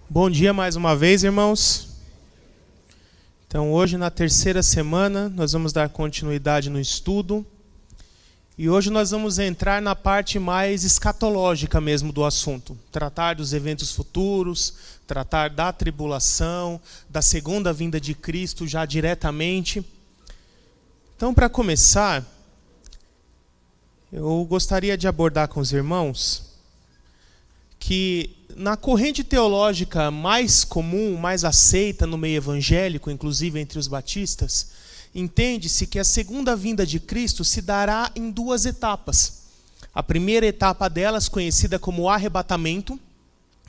Bom dia mais uma vez, irmãos. Então, hoje, na terceira semana, nós vamos dar continuidade no estudo. E hoje nós vamos entrar na parte mais escatológica mesmo do assunto. Tratar dos eventos futuros, tratar da tribulação, da segunda vinda de Cristo já diretamente. Então, para começar, eu gostaria de abordar com os irmãos que na corrente teológica mais comum, mais aceita no meio evangélico, inclusive entre os batistas, entende-se que a segunda vinda de Cristo se dará em duas etapas. A primeira etapa delas, conhecida como o arrebatamento,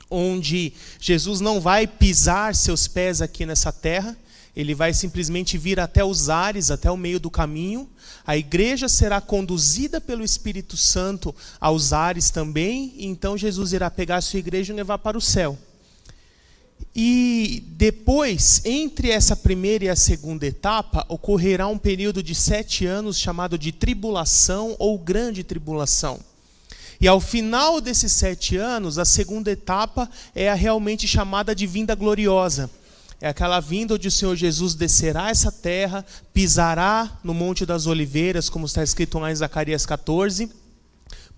onde Jesus não vai pisar seus pés aqui nessa terra, ele vai simplesmente vir até os ares, até o meio do caminho. A igreja será conduzida pelo Espírito Santo aos ares também, e então Jesus irá pegar a sua igreja e levar para o céu. E depois, entre essa primeira e a segunda etapa, ocorrerá um período de 7 anos chamado de tribulação ou grande tribulação. E ao final desses 7 anos, a segunda etapa é a realmente chamada de vinda gloriosa. É aquela vinda onde o Senhor Jesus descerá essa terra, pisará no Monte das Oliveiras, como está escrito lá em Zacarias 14,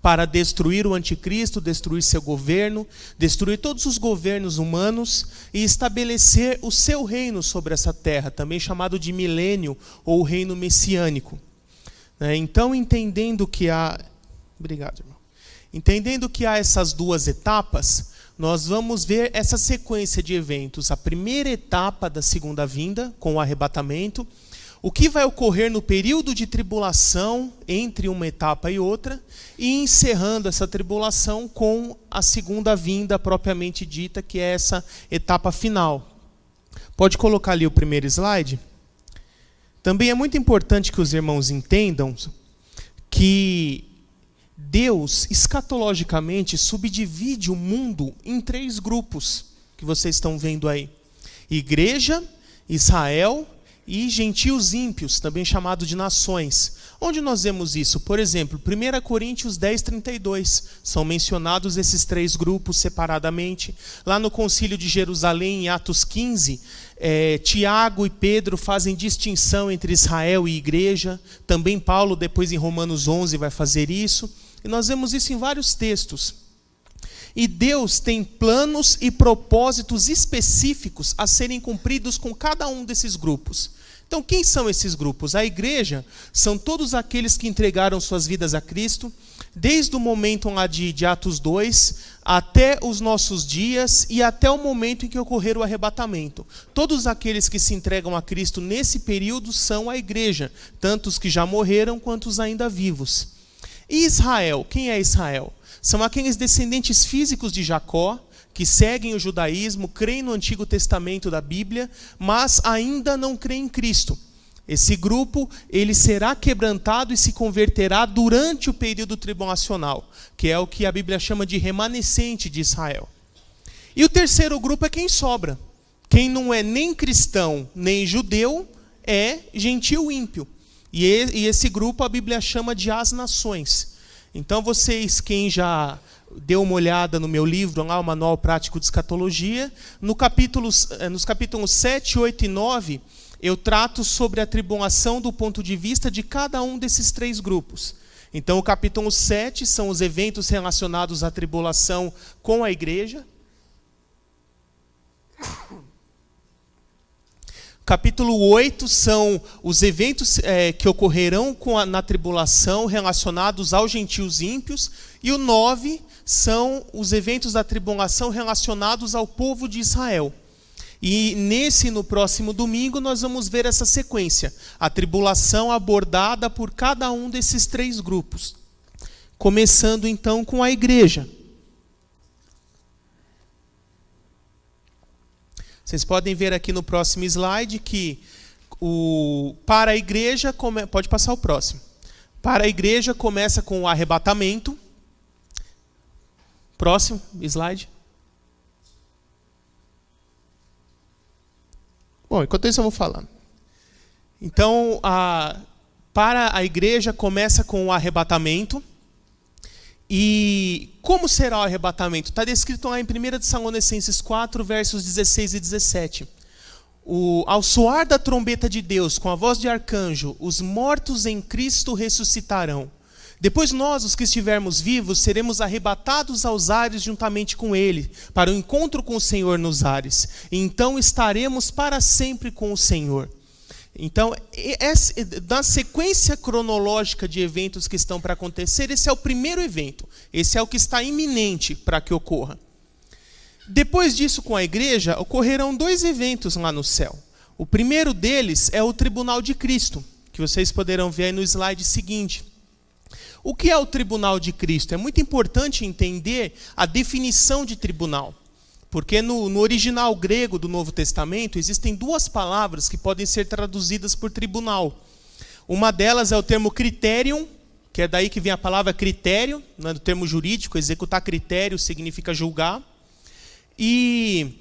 para destruir o anticristo, destruir seu governo, destruir todos os governos humanos e estabelecer o seu reino sobre essa terra, também chamado de milênio ou reino messiânico. Então, entendendo que há essas duas etapas, nós vamos ver essa sequência de eventos. A primeira etapa da segunda vinda, com o arrebatamento, o que vai ocorrer no período de tribulação entre uma etapa e outra, e encerrando essa tribulação com a segunda vinda propriamente dita, que é essa etapa final. Pode colocar ali o primeiro slide? Também é muito importante que os irmãos entendam que Deus, escatologicamente, subdivide o mundo em 3 grupos, que vocês estão vendo aí. Igreja, Israel e gentios ímpios, também chamado de nações. Onde nós vemos isso? Por exemplo, 1 Coríntios 10, 32. São mencionados esses 3 grupos separadamente. Lá no Concílio de Jerusalém, em Atos 15, Tiago e Pedro fazem distinção entre Israel e igreja. Também Paulo, depois em Romanos 11, vai fazer isso. E nós vemos isso em vários textos. E Deus tem planos e propósitos específicos a serem cumpridos com cada um desses grupos. Então, quem são esses grupos? A igreja são todos aqueles que entregaram suas vidas a Cristo, desde o momento lá de Atos 2, até os nossos dias e até o momento em que ocorrer o arrebatamento. Todos aqueles que se entregam a Cristo nesse período são a igreja, tanto os que já morreram quanto os ainda vivos. E Israel? Quem é Israel? São aqueles descendentes físicos de Jacó, que seguem o judaísmo, creem no Antigo Testamento da Bíblia, mas ainda não creem em Cristo. Esse grupo, ele será quebrantado e se converterá durante o período tribulacional, que é o que a Bíblia chama de remanescente de Israel. E o terceiro grupo é quem sobra. Quem não é nem cristão, nem judeu, é gentio ímpio. E esse grupo a Bíblia chama de as nações. Então vocês, quem já deu uma olhada no meu livro, lá, o Manual Prático de Escatologia, nos capítulos 7, 8 e 9, eu trato sobre a tribulação do ponto de vista de cada um desses 3 grupos. Então o capítulo 7 são os eventos relacionados à tribulação com a igreja. Capítulo 8 são os eventos que ocorrerão na tribulação relacionados aos gentios ímpios. E o 9 são os eventos da tribulação relacionados ao povo de Israel. E no próximo domingo, nós vamos ver essa sequência. A tribulação abordada por cada um desses 3 grupos. Começando então com a igreja. Vocês podem ver aqui no próximo slide que para a igreja, pode passar o próximo. Para a igreja começa com o arrebatamento. Próximo slide. Bom, enquanto isso eu vou falando. Então, para a igreja começa com o arrebatamento. E como será o arrebatamento? Está descrito lá em 1 Tessalonicenses 4, versos 16 e 17. Ao soar da trombeta de Deus, com a voz de arcanjo, os mortos em Cristo ressuscitarão. Depois nós, os que estivermos vivos, seremos arrebatados aos ares juntamente com Ele, para o encontro com o Senhor nos ares. E então estaremos para sempre com o Senhor. Então, na sequência cronológica de eventos que estão para acontecer, esse é o primeiro evento. Esse é o que está iminente para que ocorra. Depois disso, com a igreja, ocorrerão 2 eventos lá no céu. O primeiro deles é o tribunal de Cristo, que vocês poderão ver aí no slide seguinte. O que é o tribunal de Cristo? É muito importante entender a definição de tribunal. Porque no original grego do Novo Testamento, existem 2 palavras que podem ser traduzidas por tribunal. Uma delas é o termo criterium, que é daí que vem a palavra critério, né, do termo jurídico, executar critério significa julgar. E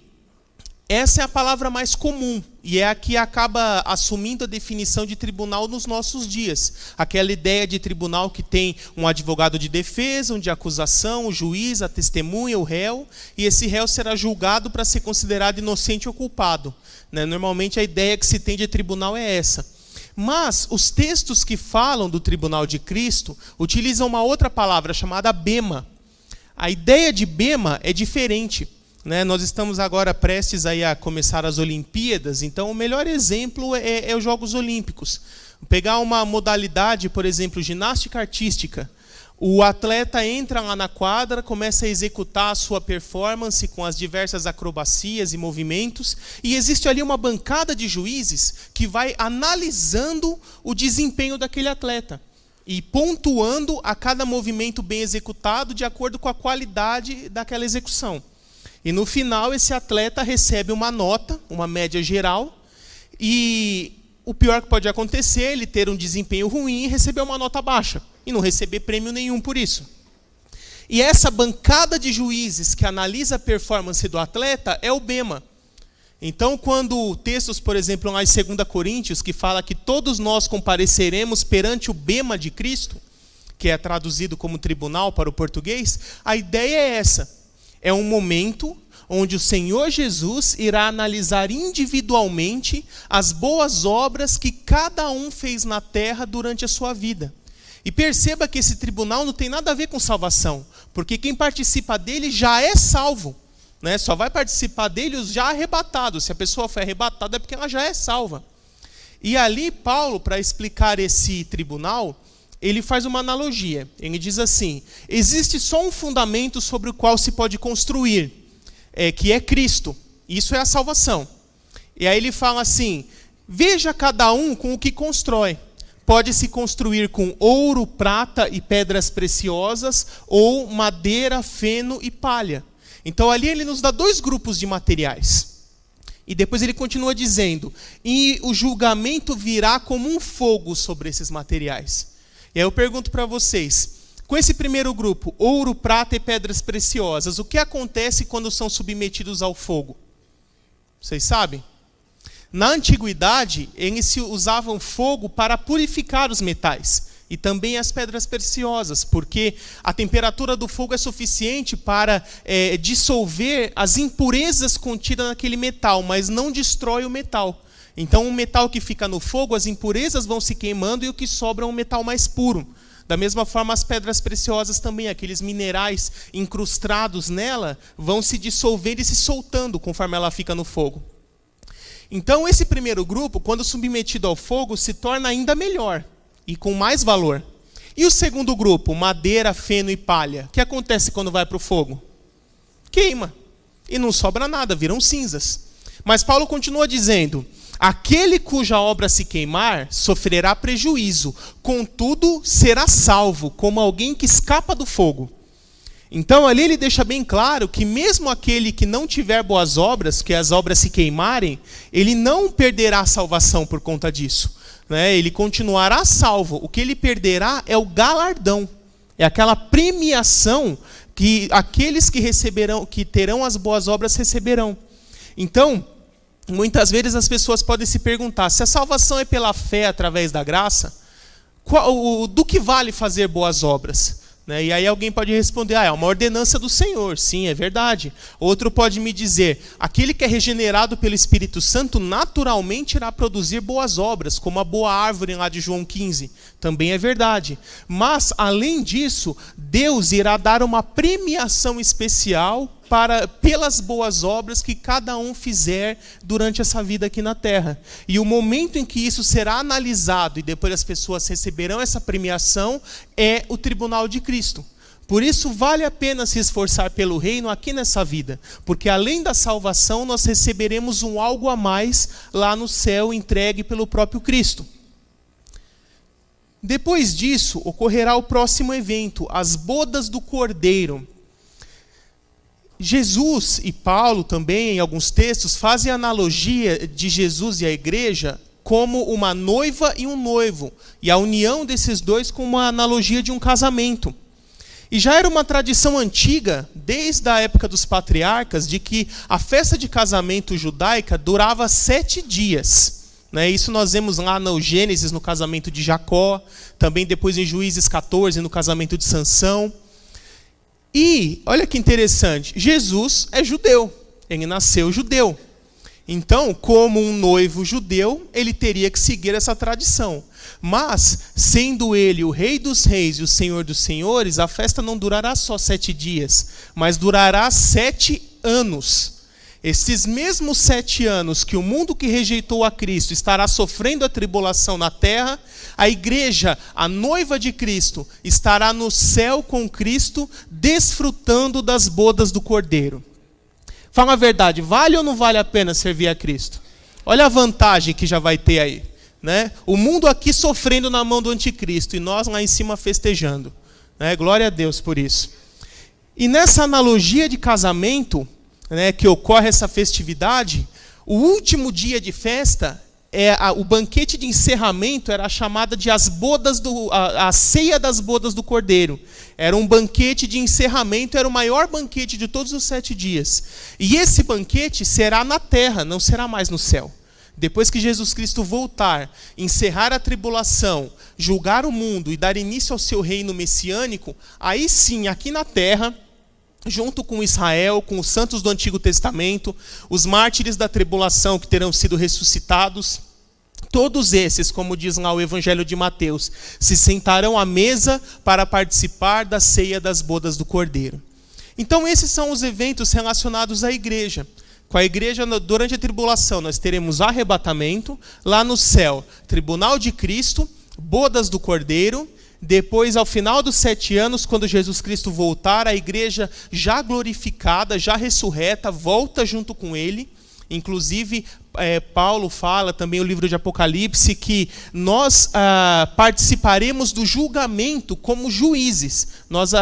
essa é a palavra mais comum, e é a que acaba assumindo a definição de tribunal nos nossos dias. Aquela ideia de tribunal que tem um advogado de defesa, um de acusação, o juiz, a testemunha, o réu, e esse réu será julgado para ser considerado inocente ou culpado. Né? Normalmente a ideia que se tem de tribunal é essa. Mas os textos que falam do tribunal de Cristo utilizam uma outra palavra chamada bema. A ideia de bema é diferente. Nós estamos agora prestes aí a começar as Olimpíadas, então o melhor exemplo é os Jogos Olímpicos. Pegar uma modalidade, por exemplo, ginástica artística. O atleta entra lá na quadra, começa a executar a sua performance com as diversas acrobacias e movimentos, e existe ali uma bancada de juízes que vai analisando o desempenho daquele atleta e pontuando a cada movimento bem executado de acordo com a qualidade daquela execução. E no final esse atleta recebe uma nota, uma média geral, e o pior que pode acontecer é ele ter um desempenho ruim e receber uma nota baixa, e não receber prêmio nenhum por isso. E essa bancada de juízes que analisa a performance do atleta é o bema. Então, quando textos, por exemplo, lá em 2 Coríntios, que fala que todos nós compareceremos perante o bema de Cristo, que é traduzido como tribunal para o português, a ideia é essa. É um momento onde o Senhor Jesus irá analisar individualmente as boas obras que cada um fez na terra durante a sua vida. E perceba que esse tribunal não tem nada a ver com salvação, porque quem participa dele já é salvo. Só vai participar dele os já arrebatados. Se a pessoa foi arrebatada é porque ela já é salva. E ali Paulo, para explicar esse tribunal, ele faz uma analogia. Ele diz assim: existe só um fundamento sobre o qual se pode construir, que é Cristo. Isso é a salvação. E aí ele fala assim: veja cada um com o que constrói. Pode-se construir com ouro, prata e pedras preciosas, ou madeira, feno e palha. Então ali ele nos dá 2 grupos de materiais. E depois ele continua dizendo: e o julgamento virá como um fogo sobre esses materiais. E aí eu pergunto para vocês, com esse primeiro grupo, ouro, prata e pedras preciosas, o que acontece quando são submetidos ao fogo? Vocês sabem? Na antiguidade, eles usavam fogo para purificar os metais e também as pedras preciosas, porque a temperatura do fogo é suficiente para dissolver as impurezas contidas naquele metal, mas não destrói o metal. Então, o metal que fica no fogo, as impurezas vão se queimando e o que sobra é um metal mais puro. Da mesma forma, as pedras preciosas também, aqueles minerais incrustados nela, vão se dissolvendo e se soltando conforme ela fica no fogo. Então, esse primeiro grupo, quando submetido ao fogo, se torna ainda melhor e com mais valor. E o segundo grupo, madeira, feno e palha, o que acontece quando vai para o fogo? Queima. E não sobra nada, viram cinzas. Mas Paulo continua dizendo: aquele cuja obra se queimar sofrerá prejuízo, contudo será salvo, como alguém que escapa do fogo. Então ali ele deixa bem claro que mesmo aquele que não tiver boas obras, que as obras se queimarem, ele não perderá a salvação por conta disso. Ele continuará salvo. O que ele perderá é o galardão, é aquela premiação que aqueles que terão as boas obras receberão. Então, muitas vezes as pessoas podem se perguntar: se a salvação é pela fé através da graça, do que vale fazer boas obras? Né? E aí alguém pode responder, é uma ordenança do Senhor. Sim, é verdade. Outro pode me dizer, aquele que é regenerado pelo Espírito Santo naturalmente irá produzir boas obras, como a boa árvore lá de João 15. Também é verdade. Mas, além disso, Deus irá dar uma premiação especial pelas boas obras que cada um fizer durante essa vida aqui na terra. E o momento em que isso será analisado e depois as pessoas receberão essa premiação é o tribunal de Cristo. Por isso vale a pena se esforçar pelo reino aqui nessa vida, porque além da salvação nós receberemos um algo a mais lá no céu entregue pelo próprio Cristo. Depois disso ocorrerá o próximo evento, as bodas do Cordeiro. Jesus e Paulo também, em alguns textos, fazem analogia de Jesus e a igreja como uma noiva e um noivo, e a união desses dois com uma analogia de um casamento. E já era uma tradição antiga, desde a época dos patriarcas, de que a festa de casamento judaica durava 7 dias. Isso nós vemos lá no Gênesis, no casamento de Jacó, também depois em Juízes 14, no casamento de Sansão. E, olha que interessante, Jesus é judeu, ele nasceu judeu. Então, como um noivo judeu, ele teria que seguir essa tradição. Mas, sendo ele o Rei dos Reis e o Senhor dos Senhores, a festa não durará só 7 dias, mas durará 7 anos. Esses mesmos 7 anos que o mundo que rejeitou a Cristo estará sofrendo a tribulação na terra, a igreja, a noiva de Cristo, estará no céu com Cristo, desfrutando das bodas do Cordeiro. Fala a verdade, vale ou não vale a pena servir a Cristo? Olha a vantagem que já vai ter aí. Né? O mundo aqui sofrendo na mão do anticristo e nós lá em cima festejando. Né? Glória a Deus por isso. E nessa analogia de casamento, que ocorre essa festividade, o último dia de festa, o banquete de encerramento era chamada de a ceia das bodas do Cordeiro. Era um banquete de encerramento, era o maior banquete de todos os 7 dias. E esse banquete será na terra, não será mais no céu. Depois que Jesus Cristo voltar, encerrar a tribulação, julgar o mundo e dar início ao seu reino messiânico, aí sim, aqui na terra, junto com Israel, com os santos do Antigo Testamento, os mártires da tribulação que terão sido ressuscitados, todos esses, como diz lá o Evangelho de Mateus, se sentarão à mesa para participar da ceia das bodas do Cordeiro. Então esses são os eventos relacionados à igreja. Com a igreja, durante a tribulação, nós teremos arrebatamento, lá no céu, tribunal de Cristo, bodas do Cordeiro. Depois, ao final dos 7 anos, quando Jesus Cristo voltar, a igreja já glorificada, já ressurreta, volta junto com ele. Inclusive, Paulo fala, também o livro de Apocalipse, que nós participaremos do julgamento como juízes. Nós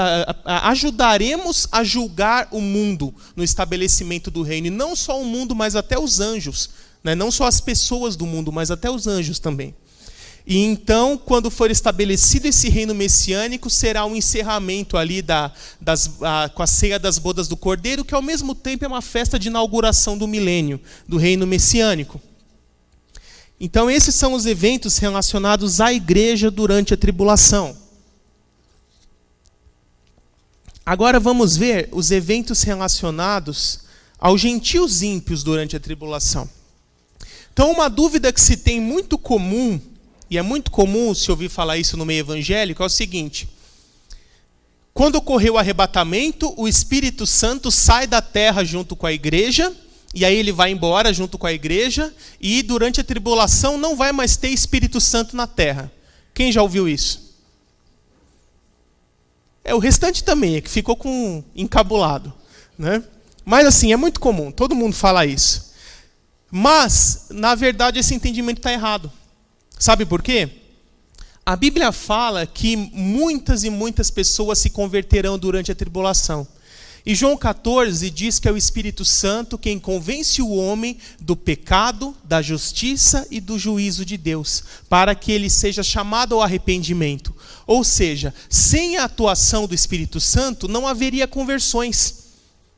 ajudaremos a julgar o mundo no estabelecimento do reino. E não só o mundo, mas até os anjos. Né? Não só as pessoas do mundo, mas até os anjos também. E então, quando for estabelecido esse reino messiânico, será um encerramento ali com a ceia das bodas do Cordeiro, que ao mesmo tempo é uma festa de inauguração do milênio, do reino messiânico. Então, esses são os eventos relacionados à igreja durante a tribulação. Agora vamos ver os eventos relacionados aos gentios ímpios durante a tribulação. Então, uma dúvida que se tem muito comum, e é muito comum se ouvir falar isso no meio evangélico, é o seguinte: quando ocorreu o arrebatamento, o Espírito Santo sai da terra junto com a igreja, e aí ele vai embora junto com a igreja, e durante a tribulação não vai mais ter Espírito Santo na terra. Quem já ouviu isso? O restante também, é que ficou encabulado. Né? Mas assim, é muito comum, todo mundo fala isso. Mas, na verdade, esse entendimento está errado. Sabe por quê? A Bíblia fala que muitas e muitas pessoas se converterão durante a tribulação. E João 14 diz que é o Espírito Santo quem convence o homem do pecado, da justiça e do juízo de Deus, para que ele seja chamado ao arrependimento. Ou seja, sem a atuação do Espírito Santo não haveria conversões.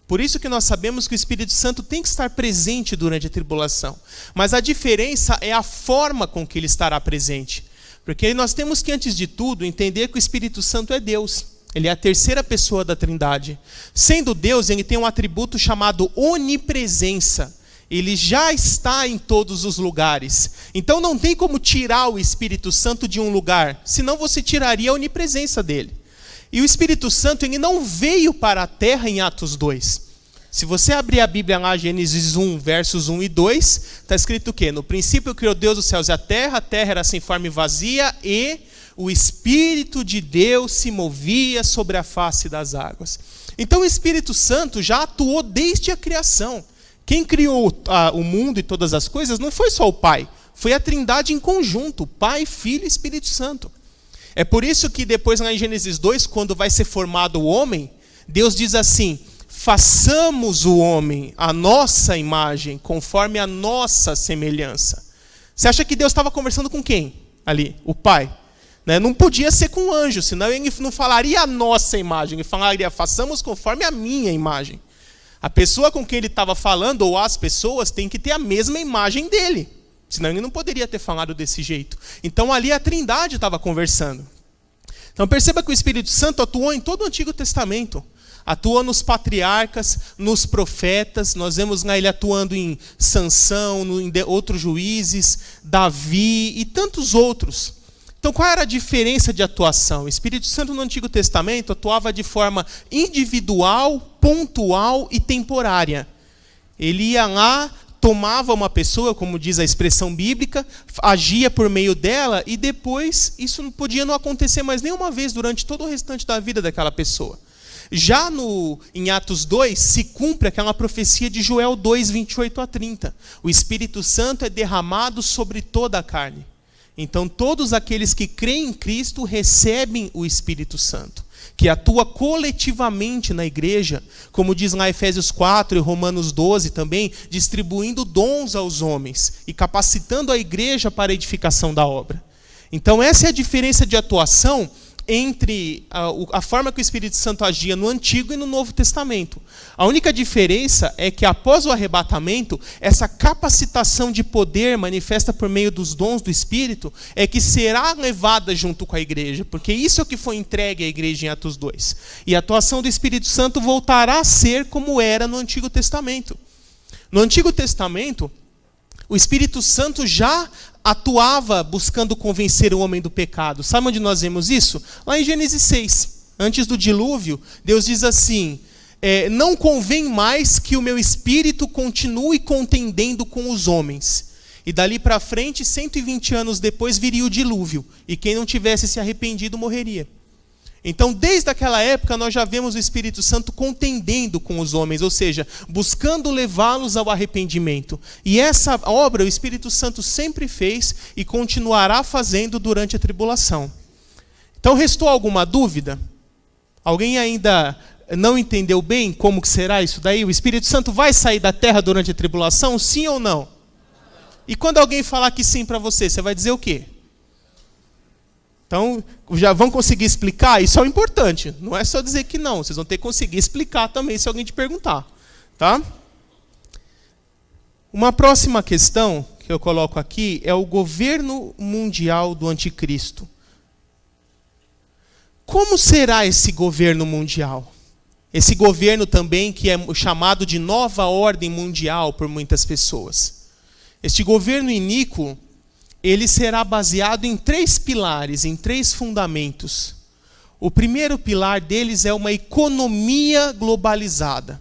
Por isso que nós sabemos que o Espírito Santo tem que estar presente durante a tribulação. Mas a diferença é a forma com que ele estará presente. Porque nós temos que, antes de tudo, entender que o Espírito Santo é Deus. Ele é a terceira pessoa da Trindade. Sendo Deus, ele tem um atributo chamado onipresença. Ele já está em todos os lugares. Então não tem como tirar o Espírito Santo de um lugar, senão você tiraria a onipresença dele. E o Espírito Santo, ele não veio para a terra em Atos 2. Se você abrir a Bíblia lá, Gênesis 1, versos 1 e 2, está escrito o quê? No princípio criou Deus os céus e a terra era sem forma e vazia, e o Espírito de Deus se movia sobre a face das águas. Então o Espírito Santo já atuou desde a criação. Quem criou o mundo e todas as coisas não foi só o Pai, foi a Trindade em conjunto, Pai, Filho e Espírito Santo. É por isso que depois lá em Gênesis 2, quando vai ser formado o homem, Deus diz assim: façamos o homem à nossa imagem, conforme a nossa semelhança. Você acha que Deus estava conversando com quem ali? O Pai. Não podia ser com um anjo, senão ele não falaria a nossa imagem, ele falaria: façamos conforme a minha imagem. A pessoa com quem ele estava falando, ou as pessoas, tem que ter a mesma imagem dele, senão ele não poderia ter falado desse jeito. Então ali a Trindade estava conversando. Então perceba que o Espírito Santo atuou em todo o Antigo Testamento. Atua nos patriarcas, nos profetas. Nós vemos lá ele atuando em Sansão, em outros juízes, Davi e tantos outros. Então qual era a diferença de atuação? O Espírito Santo no Antigo Testamento atuava de forma individual, pontual e temporária. Ele ia lá, tomava uma pessoa, como diz a expressão bíblica, agia por meio dela e depois isso não podia não acontecer mais nenhuma vez durante todo o restante da vida daquela pessoa. Já em Atos 2, se cumpre aquela profecia de Joel 2, 28 a 30. O Espírito Santo é derramado sobre toda a carne. Então todos aqueles que creem em Cristo recebem o Espírito Santo, que atua coletivamente na igreja, como diz lá Efésios 4 e Romanos 12 também, distribuindo dons aos homens e capacitando a igreja para a edificação da obra. Então essa é a diferença de atuação entre a forma que o Espírito Santo agia no Antigo e no Novo Testamento. A única diferença é que após o arrebatamento, essa capacitação de poder manifesta por meio dos dons do Espírito é que será levada junto com a igreja, porque isso é o que foi entregue à igreja em Atos 2. E a atuação do Espírito Santo voltará a ser como era no Antigo Testamento. No Antigo Testamento, o Espírito Santo já atuava buscando convencer o homem do pecado. Sabe onde nós vemos isso? Lá em Gênesis 6. Antes do dilúvio, Deus diz assim: não convém mais que o meu espírito continue contendendo com os homens. E dali para frente, 120 anos depois, viria o dilúvio. E quem não tivesse se arrependido morreria. Então, desde aquela época, nós já vemos o Espírito Santo contendendo com os homens, ou seja, buscando levá-los ao arrependimento. E essa obra o Espírito Santo sempre fez e continuará fazendo durante a tribulação. Então, restou alguma dúvida? Alguém ainda não entendeu bem como que será isso daí? O Espírito Santo vai sair da terra durante a tribulação, sim ou não? E quando alguém falar que sim para você, você vai dizer o quê? Então, já vão conseguir explicar? Isso é o importante. Não é só dizer que não. Vocês vão ter que conseguir explicar também se alguém te perguntar. Tá? Uma próxima questão que eu coloco aqui é o governo mundial do anticristo. Como será esse governo mundial? Esse governo também que é chamado de nova ordem mundial por muitas pessoas. Este governo iníquo, ele será baseado em 3 pilares, em 3 fundamentos. O primeiro pilar deles é uma economia globalizada.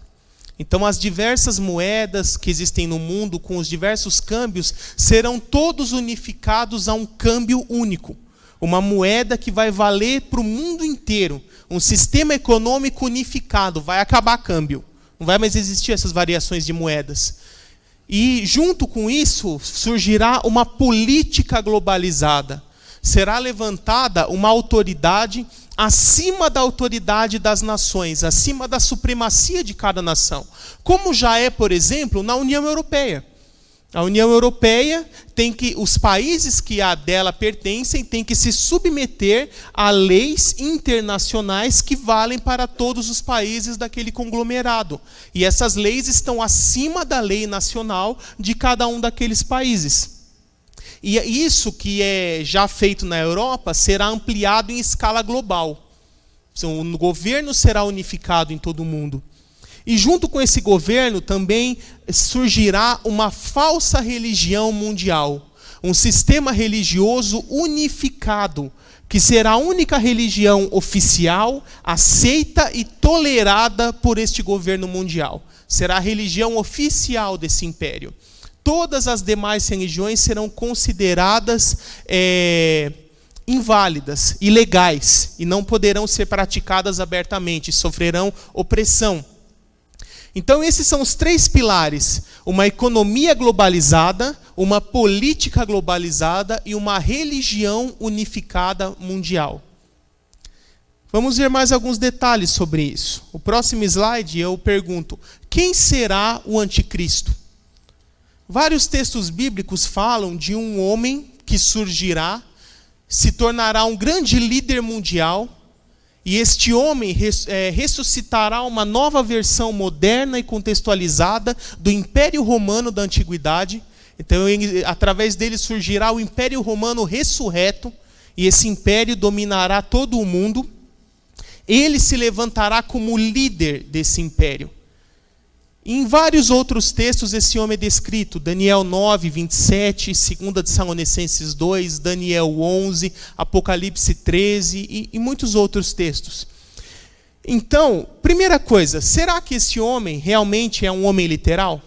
Então as diversas moedas que existem no mundo, com os diversos câmbios, serão todos unificados a um câmbio único. Uma moeda que vai valer para o mundo inteiro. Um sistema econômico unificado, vai acabar câmbio. Não vai mais existir essas variações de moedas. E junto com isso surgirá uma política globalizada. Será levantada uma autoridade acima da autoridade das nações, acima da supremacia de cada nação. Como já é, por exemplo, na União Europeia. A União Europeia os países que a dela pertencem têm que se submeter a leis internacionais que valem para todos os países daquele conglomerado. E essas leis estão acima da lei nacional de cada um daqueles países. E isso que é já feito na Europa será ampliado em escala global. O governo será unificado em todo o mundo. E junto com esse governo também surgirá uma falsa religião mundial. Um sistema religioso unificado, que será a única religião oficial, aceita e tolerada por este governo mundial. Será a religião oficial desse império. Todas as demais religiões serão consideradas inválidas, ilegais, e não poderão ser praticadas abertamente, sofrerão opressão. Então esses são os 3 pilares: uma economia globalizada, uma política globalizada e uma religião unificada mundial. Vamos ver mais alguns detalhes sobre isso. O próximo slide eu pergunto: quem será o anticristo? Vários textos bíblicos falam de um homem que surgirá, se tornará um grande líder mundial, e este homem ressuscitará uma nova versão moderna e contextualizada do Império Romano da Antiguidade. Então, através dele surgirá o Império Romano ressurreto, e esse império dominará todo o mundo. Ele se levantará como líder desse império. Em vários outros textos esse homem é descrito: Daniel 9, 27, 2 Tessalonicenses 2, Daniel 11, Apocalipse 13 e muitos outros textos. Então, primeira coisa, será que esse homem realmente é um homem literal?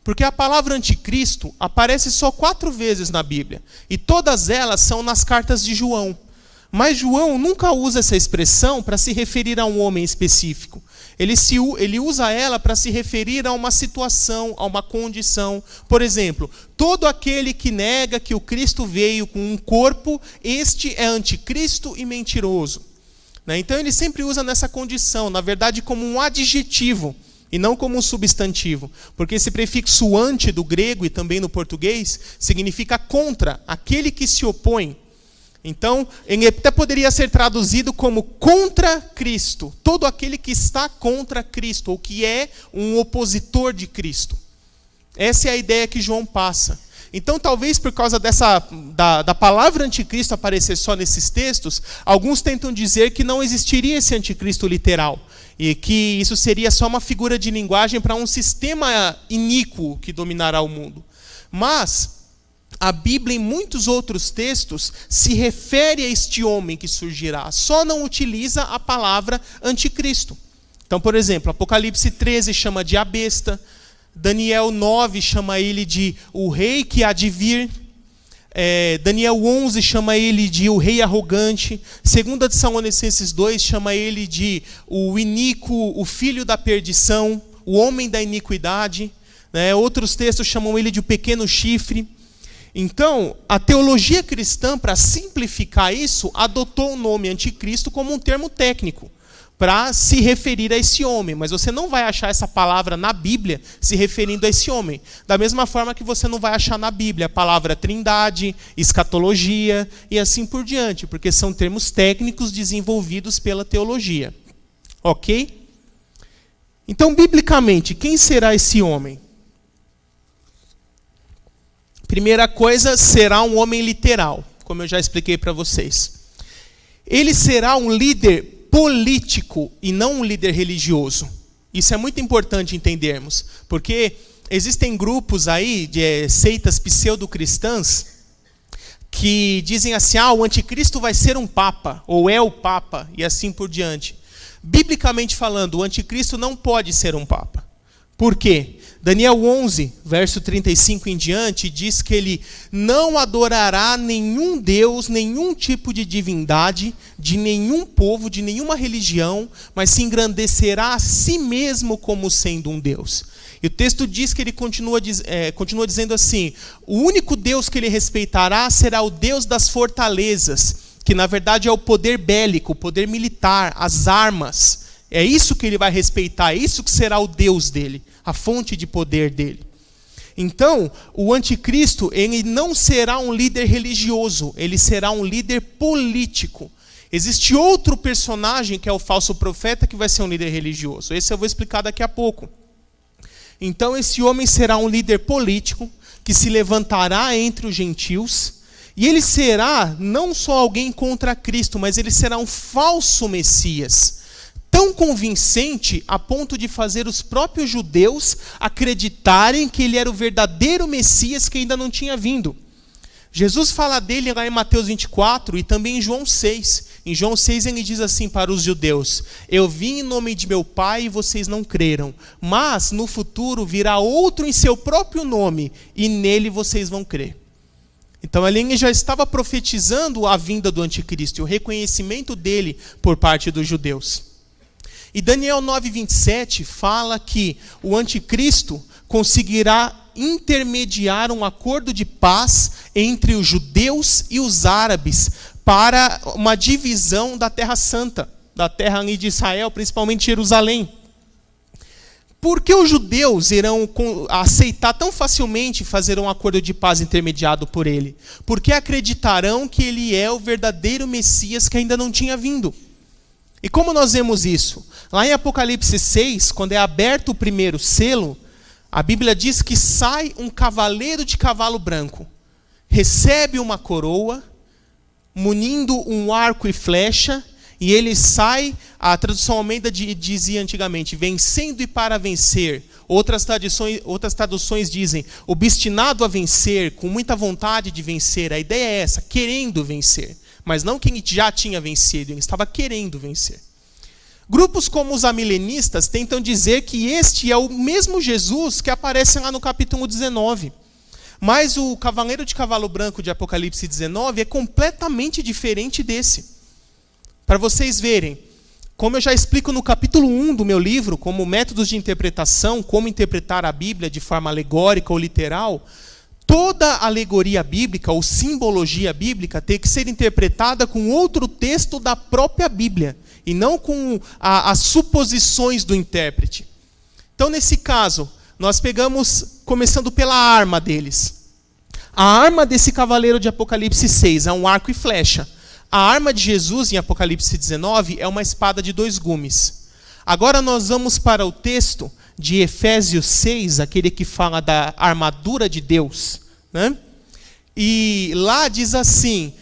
Porque a palavra anticristo aparece só 4 vezes na Bíblia, e todas elas são nas cartas de João. Mas João nunca usa essa expressão para se referir a um homem específico. Ele usa ela para se referir a uma situação, a uma condição. Por exemplo, todo aquele que nega que o Cristo veio com um corpo, este é anticristo e mentiroso. Então ele sempre usa nessa condição, na verdade como um adjetivo, e não como um substantivo. Porque esse prefixo ante do grego e também no português significa contra, aquele que se opõe. Então, ele até poderia ser traduzido como contra Cristo. Todo aquele que está contra Cristo, ou que é um opositor de Cristo. Essa é a ideia que João passa. Então, talvez por causa da palavra anticristo aparecer só nesses textos, alguns tentam dizer que não existiria esse anticristo literal. E que isso seria só uma figura de linguagem para um sistema iníquo que dominará o mundo. Mas a Bíblia, em muitos outros textos, se refere a este homem que surgirá, só não utiliza a palavra anticristo. Então, por exemplo, Apocalipse 13 chama de a besta, Daniel 9 chama ele de o rei que há de vir, Daniel 11 chama ele de o rei arrogante, 2 Tessalonicenses 2 chama ele de o iníquo, o filho da perdição, o homem da iniquidade, outros textos chamam ele de o pequeno chifre. Então, a teologia cristã, para simplificar isso, adotou o nome anticristo como um termo técnico, para se referir a esse homem. Mas você não vai achar essa palavra na Bíblia se referindo a esse homem. Da mesma forma que você não vai achar na Bíblia a palavra trindade, escatologia e assim por diante, porque são termos técnicos desenvolvidos pela teologia. Ok? Então, biblicamente, quem será esse homem? Primeira coisa, será um homem literal, como eu já expliquei para vocês. Ele será um líder político e não um líder religioso. Isso é muito importante entendermos, porque existem grupos aí de seitas pseudo-cristãs que dizem assim: o anticristo vai ser um papa, ou é o papa, e assim por diante. Biblicamente falando, o anticristo não pode ser um papa. Por quê? Daniel 11, verso 35 em diante, diz que ele não adorará nenhum Deus, nenhum tipo de divindade, de nenhum povo, de nenhuma religião, mas se engrandecerá a si mesmo como sendo um Deus. E o texto diz que ele continua dizendo assim: o único Deus que ele respeitará será o Deus das fortalezas, que na verdade é o poder bélico, o poder militar, as armas. É isso que ele vai respeitar, é isso que será o Deus dele, a fonte de poder dele. Então, o anticristo, ele não será um líder religioso, ele será um líder político. Existe outro personagem, que é o falso profeta, que vai ser um líder religioso. Esse eu vou explicar daqui a pouco. Então, esse homem será um líder político, que se levantará entre os gentios, E ele será não só alguém contra Cristo, mas ele será um falso Messias, tão convincente a ponto de fazer os próprios judeus acreditarem que ele era o verdadeiro Messias que ainda não tinha vindo. Jesus fala dele lá em Mateus 24 e também em João 6. Em João 6 ele diz assim para os judeus: eu vim em nome de meu Pai e vocês não creram, mas no futuro virá outro em seu próprio nome e nele vocês vão crer. Então ali ele já estava profetizando a vinda do anticristo e o reconhecimento dele por parte dos judeus. E Daniel 9:27 fala que o anticristo conseguirá intermediar um acordo de paz entre os judeus e os árabes para uma divisão da Terra Santa, da terra ali de Israel, principalmente Jerusalém. Por que os judeus irão aceitar tão facilmente fazer um acordo de paz intermediado por ele? Porque acreditarão que ele é o verdadeiro Messias que ainda não tinha vindo. E como nós vemos isso? Lá em Apocalipse 6, quando é aberto o primeiro selo, a Bíblia diz que sai um cavaleiro de cavalo branco, recebe uma coroa, munindo um arco e flecha, e ele sai, a tradução Almeida dizia antigamente, vencendo e para vencer. Outras traduções dizem, obstinado a vencer, com muita vontade de vencer. A ideia é essa, querendo vencer. Mas não quem já tinha vencido, ele estava querendo vencer. Grupos como os amilenistas tentam dizer que este é o mesmo Jesus que aparece lá no capítulo 19. Mas o cavaleiro de cavalo branco de Apocalipse 19 é completamente diferente desse. Para vocês verem, como eu já explico no capítulo 1 do meu livro, como métodos de interpretação, como interpretar a Bíblia de forma alegórica ou literal, toda alegoria bíblica ou simbologia bíblica tem que ser interpretada com outro texto da própria Bíblia, e não com as suposições do intérprete. Então, nesse caso, nós pegamos, começando pela arma deles. A arma desse cavaleiro de Apocalipse 6 é um arco e flecha. A arma de Jesus, em Apocalipse 19, é uma espada de 2 gumes. Agora nós vamos para o texto de Efésios 6, aquele que fala da armadura de Deus, né? E lá diz assim: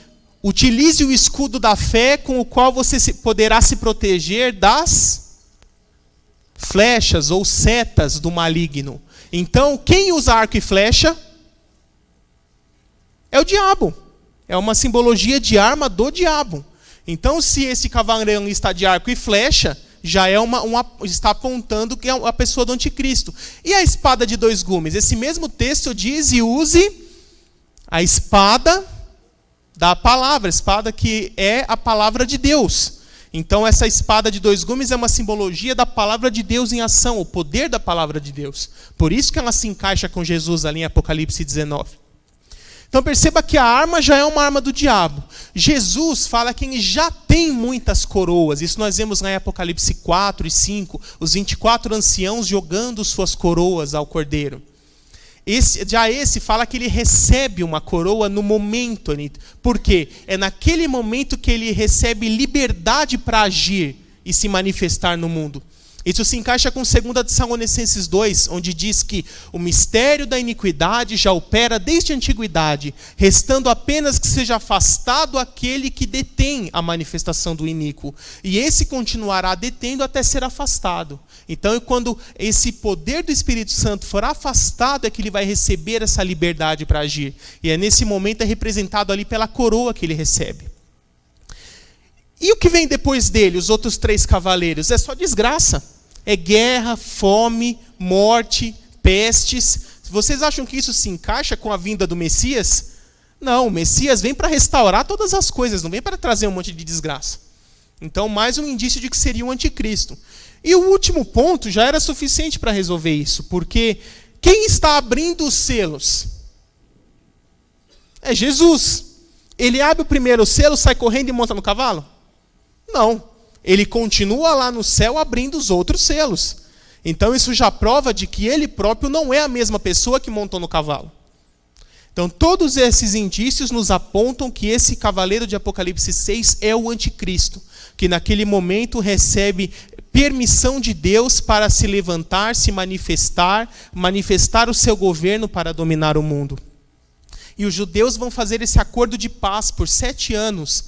utilize o escudo da fé com o qual você poderá se proteger das flechas ou setas do maligno. Então, quem usa arco e flecha é o diabo. É uma simbologia de arma do diabo. Então, se esse cavaleiro está de arco e flecha, já é está apontando que é a pessoa do anticristo. E a espada de 2 gumes? Esse mesmo texto diz: e use a espada da palavra, a espada que é a palavra de Deus. Então, essa espada de 2 gumes é uma simbologia da palavra de Deus em ação, o poder da palavra de Deus. Por isso que ela se encaixa com Jesus ali em Apocalipse 19. Então perceba que a arma já é uma arma do diabo. Jesus fala que ele já tem muitas coroas. Isso nós vemos lá em Apocalipse 4 e 5, os 24 anciãos jogando suas coroas ao cordeiro. Esse fala que ele recebe uma coroa no momento. Por quê? É naquele momento que ele recebe liberdade para agir e se manifestar no mundo. Isso se encaixa com 2 Tessalonicenses 2, onde diz que o mistério da iniquidade já opera desde a antiguidade, restando apenas que seja afastado aquele que detém a manifestação do iníquo. E esse continuará detendo até ser afastado. Então, quando esse poder do Espírito Santo for afastado, é que ele vai receber essa liberdade para agir. E é nesse momento é representado ali pela coroa que ele recebe. E o que vem depois dele, os outros 3 cavaleiros? É só desgraça. É guerra, fome, morte, pestes. Vocês acham que isso se encaixa com a vinda do Messias? Não, o Messias vem para restaurar todas as coisas, não vem para trazer um monte de desgraça. Então, mais um indício de que seria o anticristo. E o último ponto já era suficiente para resolver isso, porque quem está abrindo os selos? É Jesus. Ele abre o primeiro selo, sai correndo e monta no cavalo? Não. Ele continua lá no céu abrindo os outros selos. Então isso já prova de que ele próprio não é a mesma pessoa que montou no cavalo. Então todos esses indícios nos apontam que esse cavaleiro de Apocalipse 6 é o anticristo, que naquele momento recebe permissão de Deus para se levantar, se manifestar o seu governo para dominar o mundo. E os judeus vão fazer esse acordo de paz por 7 anos,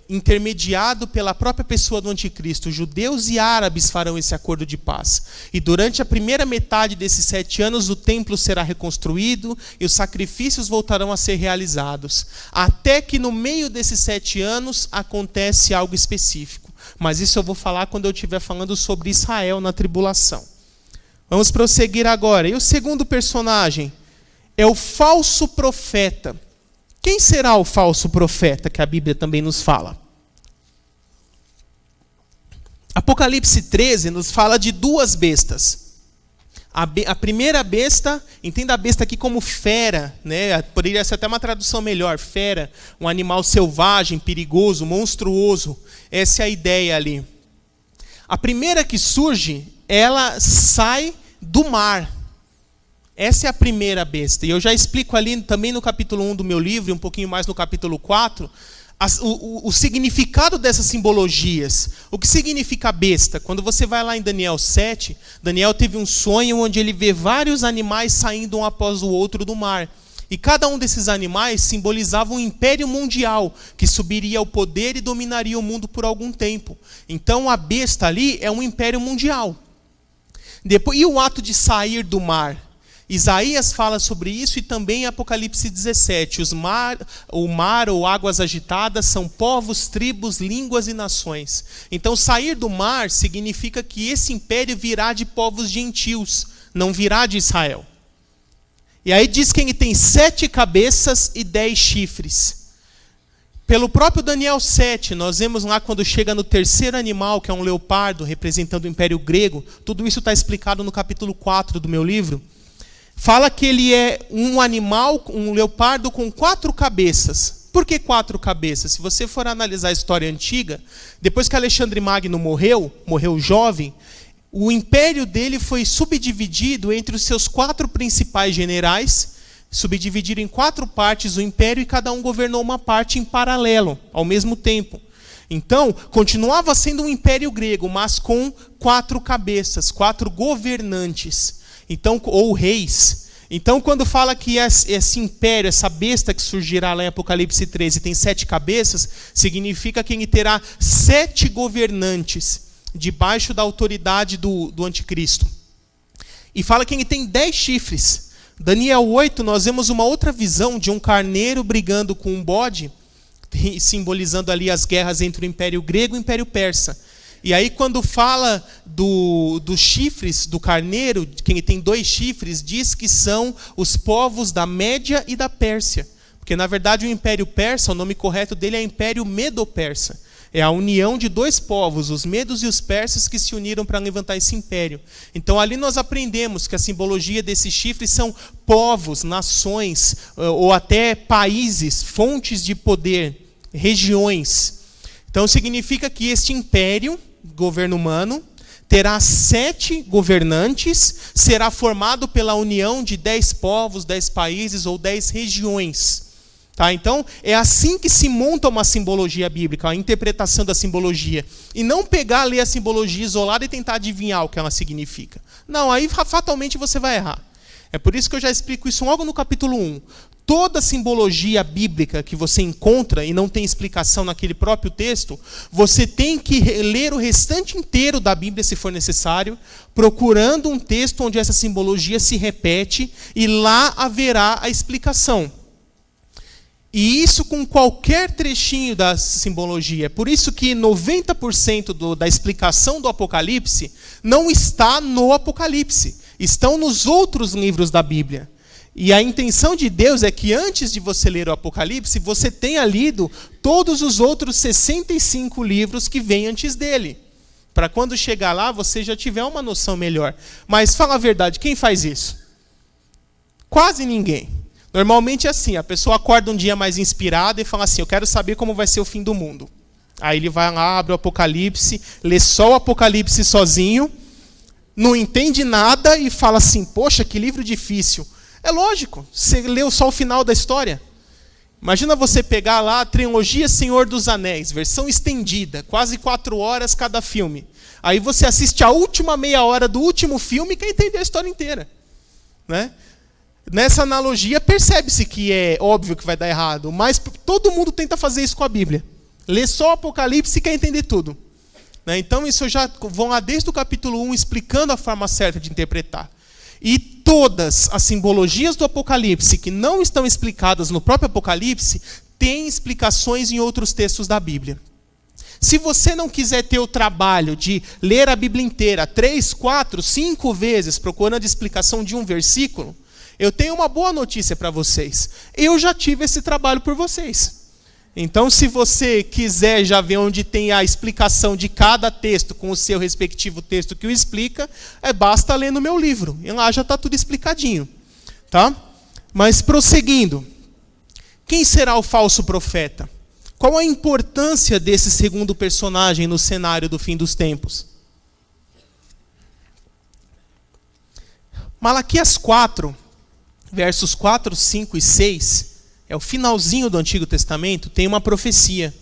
intermediado pela própria pessoa do anticristo. Judeus e árabes farão esse acordo de paz. E durante a primeira metade desses 7 anos, o templo será reconstruído e os sacrifícios voltarão a ser realizados. Até que no meio desses 7 anos acontece algo específico. Mas isso eu vou falar quando eu estiver falando sobre Israel na tribulação. Vamos prosseguir agora. E o segundo personagem é o falso profeta. Quem será o falso profeta que a Bíblia também nos fala? Apocalipse 13 nos fala de 2 bestas. A primeira besta, entenda a besta aqui como fera, né? Poderia ser até uma tradução melhor, fera, um animal selvagem, perigoso, monstruoso. Essa é a ideia ali. A primeira que surge, ela sai do mar. Essa é a primeira besta. E eu já explico ali também no capítulo 1 do meu livro, e um pouquinho mais no capítulo 4, o significado dessas simbologias. O que significa besta? Quando você vai lá em Daniel 7, Daniel teve um sonho onde ele vê vários animais saindo um após o outro do mar. E cada um desses animais simbolizava um império mundial que subiria ao poder e dominaria o mundo por algum tempo. Então a besta ali é um império mundial. E o ato de sair do mar? Isaías fala sobre isso e também em Apocalipse 17. O mar ou águas agitadas são povos, tribos, línguas e nações. Então sair do mar significa que esse império virá de povos gentios, não virá de Israel. E aí diz que ele tem 7 cabeças e 10 chifres. Pelo próprio Daniel 7, nós vemos lá quando chega no terceiro animal, que é um leopardo, representando o Império Grego. Tudo isso está explicado no capítulo 4 do meu livro. Fala que ele é um animal, um leopardo com 4 cabeças. Por que 4 cabeças? Se você for analisar a história antiga, depois que Alexandre Magno morreu jovem, o império dele foi subdividido entre os seus 4 principais generais, subdividiram em 4 partes o império e cada um governou uma parte em paralelo, ao mesmo tempo. Então, continuava sendo um império grego, mas com 4 cabeças, 4 governantes. Então, ou reis. Então, quando fala que esse império, essa besta que surgirá lá em Apocalipse 13 tem 7 cabeças, significa que ele terá 7 governantes debaixo da autoridade do anticristo. E fala que ele tem 10 chifres. Daniel 8, nós vemos uma outra visão de um carneiro brigando com um bode, simbolizando ali as guerras entre o Império Grego e o Império Persa. E aí quando fala dos chifres do carneiro, quem tem 2 chifres, diz que são os povos da Média e da Pérsia. Porque na verdade o Império Persa, o nome correto dele é Império Medo-Persa. É a união de 2 povos, os medos e os persas, que se uniram para levantar esse império. Então ali nós aprendemos que a simbologia desses chifres são povos, nações, ou até países, fontes de poder, regiões. Então significa que este império, governo humano, terá 7 governantes, será formado pela união de 10 povos, 10 países ou 10 regiões. Tá? Então, é assim que se monta uma simbologia bíblica, a interpretação da simbologia. E não pegar, ler a simbologia isolada e tentar adivinhar o que ela significa. Não, aí fatalmente você vai errar. É por isso que eu já explico isso logo no capítulo 1. Toda simbologia bíblica que você encontra e não tem explicação naquele próprio texto, você tem que ler o restante inteiro da Bíblia, se for necessário, procurando um texto onde essa simbologia se repete, e lá haverá a explicação. E isso com qualquer trechinho da simbologia. É por isso que 90% da explicação do Apocalipse não está no Apocalipse. Estão nos outros livros da Bíblia. E a intenção de Deus é que antes de você ler o Apocalipse, você tenha lido todos os outros 65 livros que vêm antes dele. Para quando chegar lá, você já tiver uma noção melhor. Mas fala a verdade, quem faz isso? Quase ninguém. Normalmente é assim, a pessoa acorda um dia mais inspirada e fala assim, eu quero saber como vai ser o fim do mundo. Aí ele vai lá, abre o Apocalipse, lê só o Apocalipse sozinho, não entende nada e fala assim, poxa, que livro difícil. É lógico, você leu só o final da história. Imagina você pegar lá a trilogia Senhor dos Anéis, versão estendida, quase 4 horas cada filme. Aí você assiste a última meia hora do último filme e quer entender a história inteira. Né? Nessa analogia, percebe-se que é óbvio que vai dar errado, mas todo mundo tenta fazer isso com a Bíblia. Lê só o Apocalipse e quer entender tudo. Então, isso já vão lá desde o capítulo 1 explicando a forma certa de interpretar. E todas as simbologias do Apocalipse que não estão explicadas no próprio Apocalipse, têm explicações em outros textos da Bíblia. Se você não quiser ter o trabalho de ler a Bíblia inteira 3, 4, 5 vezes procurando a explicação de um versículo, eu tenho uma boa notícia para vocês. Eu já tive esse trabalho por vocês. Então, se você quiser já ver onde tem a explicação de cada texto com o seu respectivo texto que o explica, basta ler no meu livro. E lá já está tudo explicadinho. Tá? Mas prosseguindo. Quem será o falso profeta? Qual a importância desse segundo personagem no cenário do fim dos tempos? Malaquias 4, versos 4, 5 e 6, é o finalzinho do Antigo Testamento, tem uma profecia.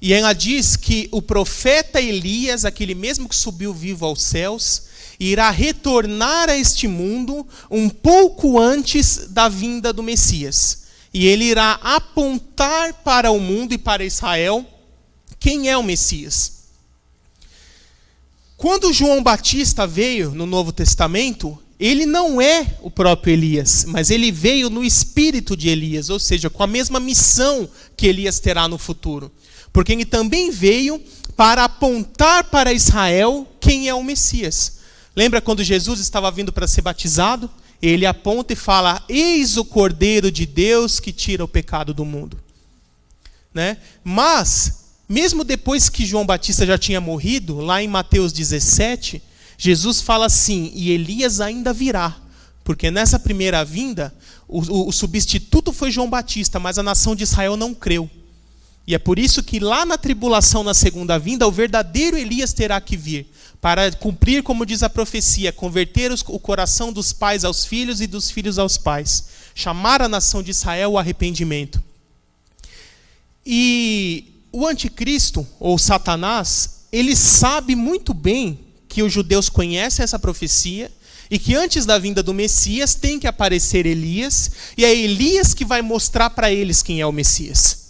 E ela diz que o profeta Elias, aquele mesmo que subiu vivo aos céus, irá retornar a este mundo um pouco antes da vinda do Messias. E ele irá apontar para o mundo e para Israel quem é o Messias. Quando João Batista veio no Novo Testamento, ele não é o próprio Elias, mas ele veio no espírito de Elias, ou seja, com a mesma missão que Elias terá no futuro. Porque ele também veio para apontar para Israel quem é o Messias. Lembra quando Jesus estava vindo para ser batizado? Ele aponta e fala: eis o Cordeiro de Deus que tira o pecado do mundo. Né? Mas, mesmo depois que João Batista já tinha morrido, lá em Mateus 17, Jesus fala assim: e Elias ainda virá. Porque nessa primeira vinda, o substituto foi João Batista, mas a nação de Israel não creu. E é por isso que lá na tribulação, na segunda vinda, o verdadeiro Elias terá que vir, para cumprir, como diz a profecia, converter o coração dos pais aos filhos e dos filhos aos pais, chamar a nação de Israel ao arrependimento. E o anticristo, ou Satanás, ele sabe muito bem que os judeus conhecem essa profecia e que antes da vinda do Messias tem que aparecer Elias, e é Elias que vai mostrar para eles quem é o Messias.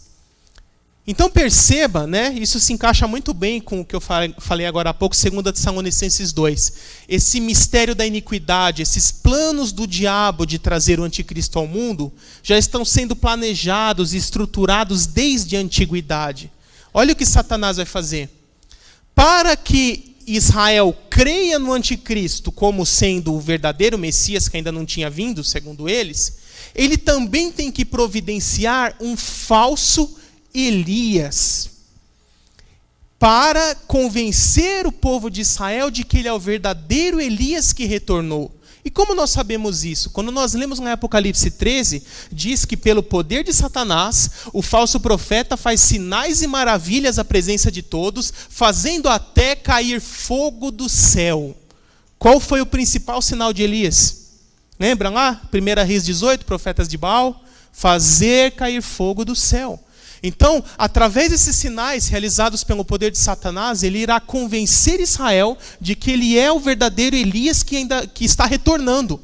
Então perceba, né, isso se encaixa muito bem com o que eu falei agora há pouco, 2 Tessalonicenses 2. Esse mistério da iniquidade, esses planos do diabo de trazer o anticristo ao mundo, já estão sendo planejados e estruturados desde a antiguidade. Olha o que Satanás vai fazer. Para que Israel creia no anticristo como sendo o verdadeiro Messias, que ainda não tinha vindo, segundo eles, ele também tem que providenciar um falso Elias, para convencer o povo de Israel de que ele é o verdadeiro Elias que retornou. E como nós sabemos isso? Quando nós lemos em Apocalipse 13, diz que pelo poder de Satanás, o falso profeta faz sinais e maravilhas à presença de todos, fazendo até cair fogo do céu. Qual foi o principal sinal de Elias? Lembram lá? 1 Reis 18, profetas de Baal, fazer cair fogo do céu. Então, através desses sinais realizados pelo poder de Satanás, ele irá convencer Israel de que ele é o verdadeiro Elias que está retornando.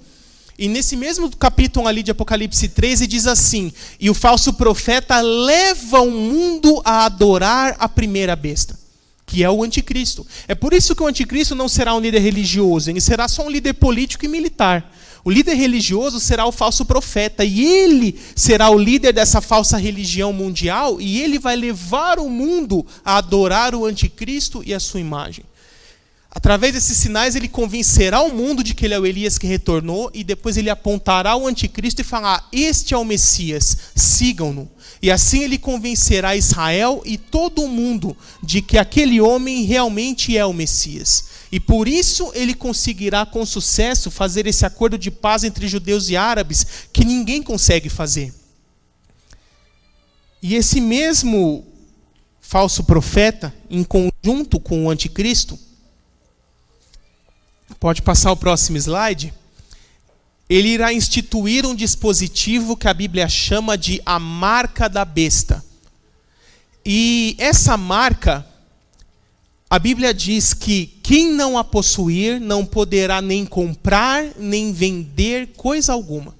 E nesse mesmo capítulo ali de Apocalipse 13 diz assim: e o falso profeta leva o mundo a adorar a primeira besta, que é o anticristo. É por isso que o anticristo não será um líder religioso, ele será só um líder político e militar. O líder religioso será o falso profeta, e ele será o líder dessa falsa religião mundial, e ele vai levar o mundo a adorar o anticristo e a sua imagem. Através desses sinais, ele convencerá o mundo de que ele é o Elias que retornou, e depois ele apontará o anticristo e falará: este é o Messias, sigam-no. E assim ele convencerá Israel e todo o mundo de que aquele homem realmente é o Messias. E por isso ele conseguirá com sucesso fazer esse acordo de paz entre judeus e árabes que ninguém consegue fazer. E esse mesmo falso profeta, em conjunto com o anticristo, pode passar o próximo slide, ele irá instituir um dispositivo que a Bíblia chama de a marca da besta. E essa marca, a Bíblia diz que quem não a possuir não poderá nem comprar, nem vender coisa alguma.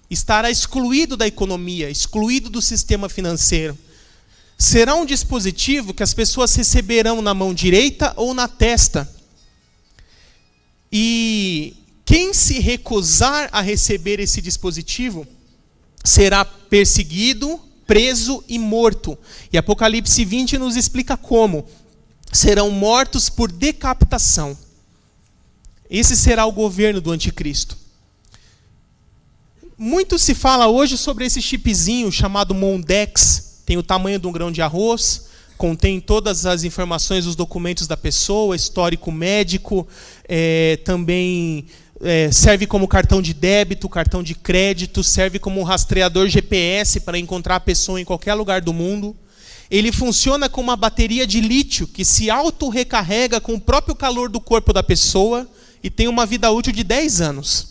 estará excluído da economia, excluído do sistema financeiro. Será um dispositivo que as pessoas receberão na mão direita ou na testa. E quem se recusar a receber esse dispositivo será perseguido, preso e morto. E Apocalipse 20 nos explica como. Serão mortos por decapitação. Esse será o governo do anticristo. Muito se fala hoje sobre esse chipzinho chamado Mondex. Tem o tamanho de um grão de arroz, contém todas as informações, os documentos da pessoa, histórico médico, também serve como cartão de débito, cartão de crédito, serve como um rastreador GPS para encontrar a pessoa em qualquer lugar do mundo. Ele funciona com uma bateria de lítio que se auto-recarrega com o próprio calor do corpo da pessoa e tem uma vida útil de 10 anos.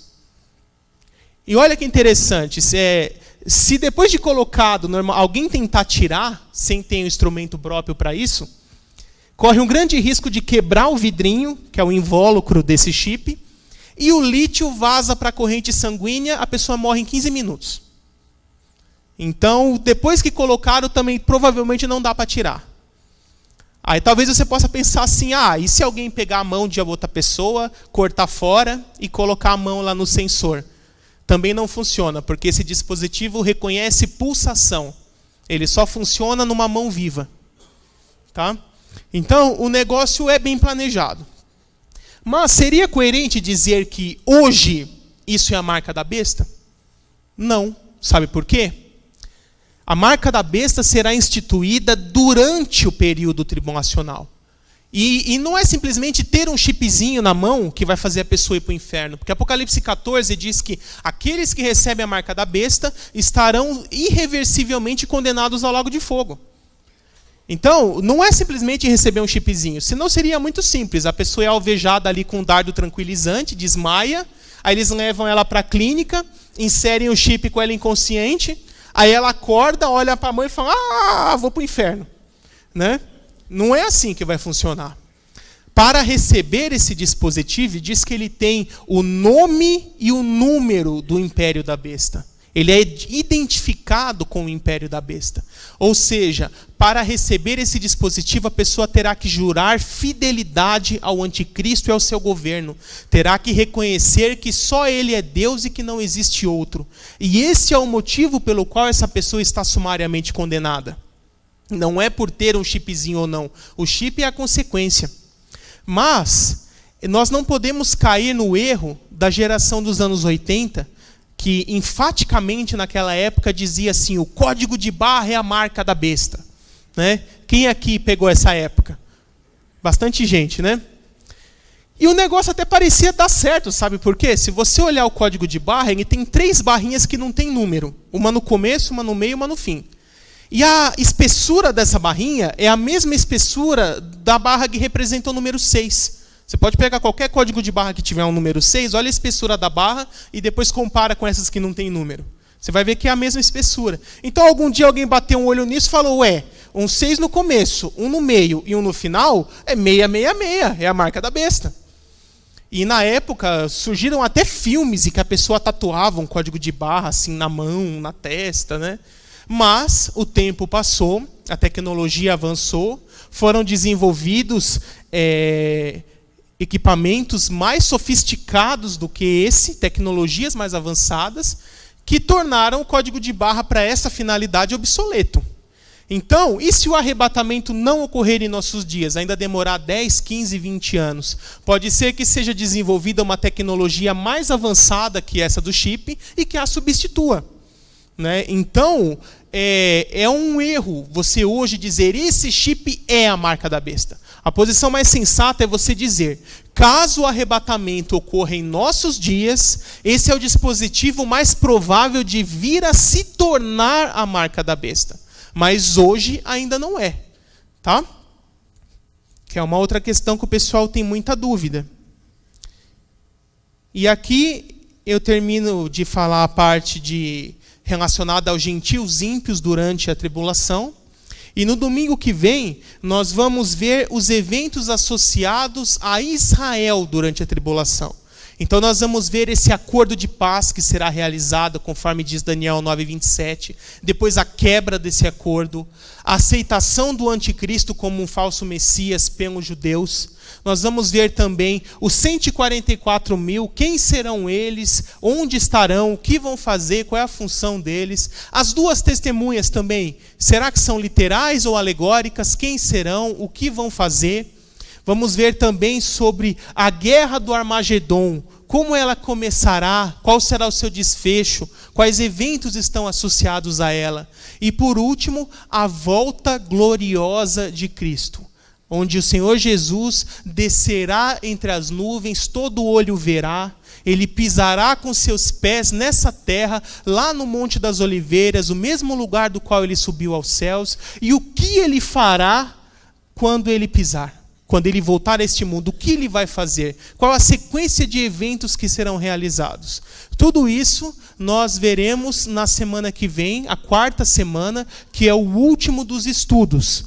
E olha que interessante, se depois de colocado, alguém tentar tirar, sem ter um instrumento próprio para isso, corre um grande risco de quebrar o vidrinho, que é o invólucro desse chip, e o lítio vaza para a corrente sanguínea, a pessoa morre em 15 minutos. Então, depois que colocaram, também provavelmente não dá para tirar. Aí talvez você possa pensar assim, e se alguém pegar a mão de outra pessoa, cortar fora e colocar a mão lá no sensor? Também não funciona, porque esse dispositivo reconhece pulsação. Ele só funciona numa mão viva. Tá? Então, o negócio é bem planejado. Mas seria coerente dizer que hoje isso é a marca da besta? Não. Sabe por quê? A marca da besta será instituída durante o período tribulacional. E não é simplesmente ter um chipzinho na mão que vai fazer a pessoa ir para o inferno. Porque Apocalipse 14 diz que aqueles que recebem a marca da besta estarão irreversivelmente condenados ao lago de fogo. Então, não é simplesmente receber um chipzinho. Senão seria muito simples. A pessoa é alvejada ali com um dardo tranquilizante, desmaia. Aí eles levam ela para a clínica, inserem o chip com ela inconsciente. Aí ela acorda, olha para a mãe e fala, vou para o inferno. Né? Não é assim que vai funcionar. Para receber esse dispositivo, diz que ele tem o nome e o número do império da besta. Ele é identificado com o império da besta. Ou seja, para receber esse dispositivo, a pessoa terá que jurar fidelidade ao anticristo e ao seu governo. Terá que reconhecer que só ele é Deus e que não existe outro. E esse é o motivo pelo qual essa pessoa está sumariamente condenada. Não é por ter um chipzinho ou não. O chip é a consequência. Mas nós não podemos cair no erro da geração dos anos 80, que enfaticamente naquela época dizia assim, o código de barra é a marca da besta. Né? Quem aqui pegou essa época? Bastante gente, né? E o negócio até parecia dar certo, sabe por quê? Se você olhar o código de barra, ele tem 3 barrinhas que não tem número. Uma no começo, uma no meio e uma no fim. E a espessura dessa barrinha é a mesma espessura da barra que representa o número 6. Você pode pegar qualquer código de barra que tiver um número 6, olha a espessura da barra e depois compara com essas que não tem número. Você vai ver que é a mesma espessura. Então, algum dia alguém bateu um olho nisso e falou, um 6 no começo, um no meio e um no final, é 666, é a marca da besta. E na época surgiram até filmes em que a pessoa tatuava um código de barra assim na mão, na testa, né? Mas o tempo passou, a tecnologia avançou, foram desenvolvidos equipamentos mais sofisticados do que esse, tecnologias mais avançadas, que tornaram o código de barra para essa finalidade obsoleto. Então, e se o arrebatamento não ocorrer em nossos dias, ainda demorar 10, 15, 20 anos? Pode ser que seja desenvolvida uma tecnologia mais avançada que essa do chip e que a substitua. Né? Então, é um erro você hoje dizer esse chip é a marca da besta. A posição mais sensata é você dizer, caso o arrebatamento ocorra em nossos dias, esse é o dispositivo mais provável de vir a se tornar a marca da besta. Mas hoje ainda não é. Tá? Que é uma outra questão que o pessoal tem muita dúvida. E aqui eu termino de falar a parte relacionada aos gentios ímpios durante a tribulação. E no domingo que vem, nós vamos ver os eventos associados a Israel durante a tribulação. Então nós vamos ver esse acordo de paz que será realizado, conforme diz Daniel 9:27, depois a quebra desse acordo, a aceitação do anticristo como um falso messias pelos judeus. Nós vamos ver também os 144 mil, quem serão eles, onde estarão, o que vão fazer, qual é a função deles. As duas testemunhas também, será que são literais ou alegóricas? Quem serão, o que vão fazer? Vamos ver também sobre a guerra do Armagedon, como ela começará, qual será o seu desfecho, quais eventos estão associados a ela. E por último, a volta gloriosa de Cristo, onde o Senhor Jesus descerá entre as nuvens, todo olho verá, ele pisará com seus pés nessa terra, lá no Monte das Oliveiras, o mesmo lugar do qual ele subiu aos céus, e o que ele fará quando ele pisar? Quando ele voltar a este mundo, o que ele vai fazer? Qual a sequência de eventos que serão realizados? Tudo isso nós veremos na semana que vem, a quarta semana, que é o último dos estudos.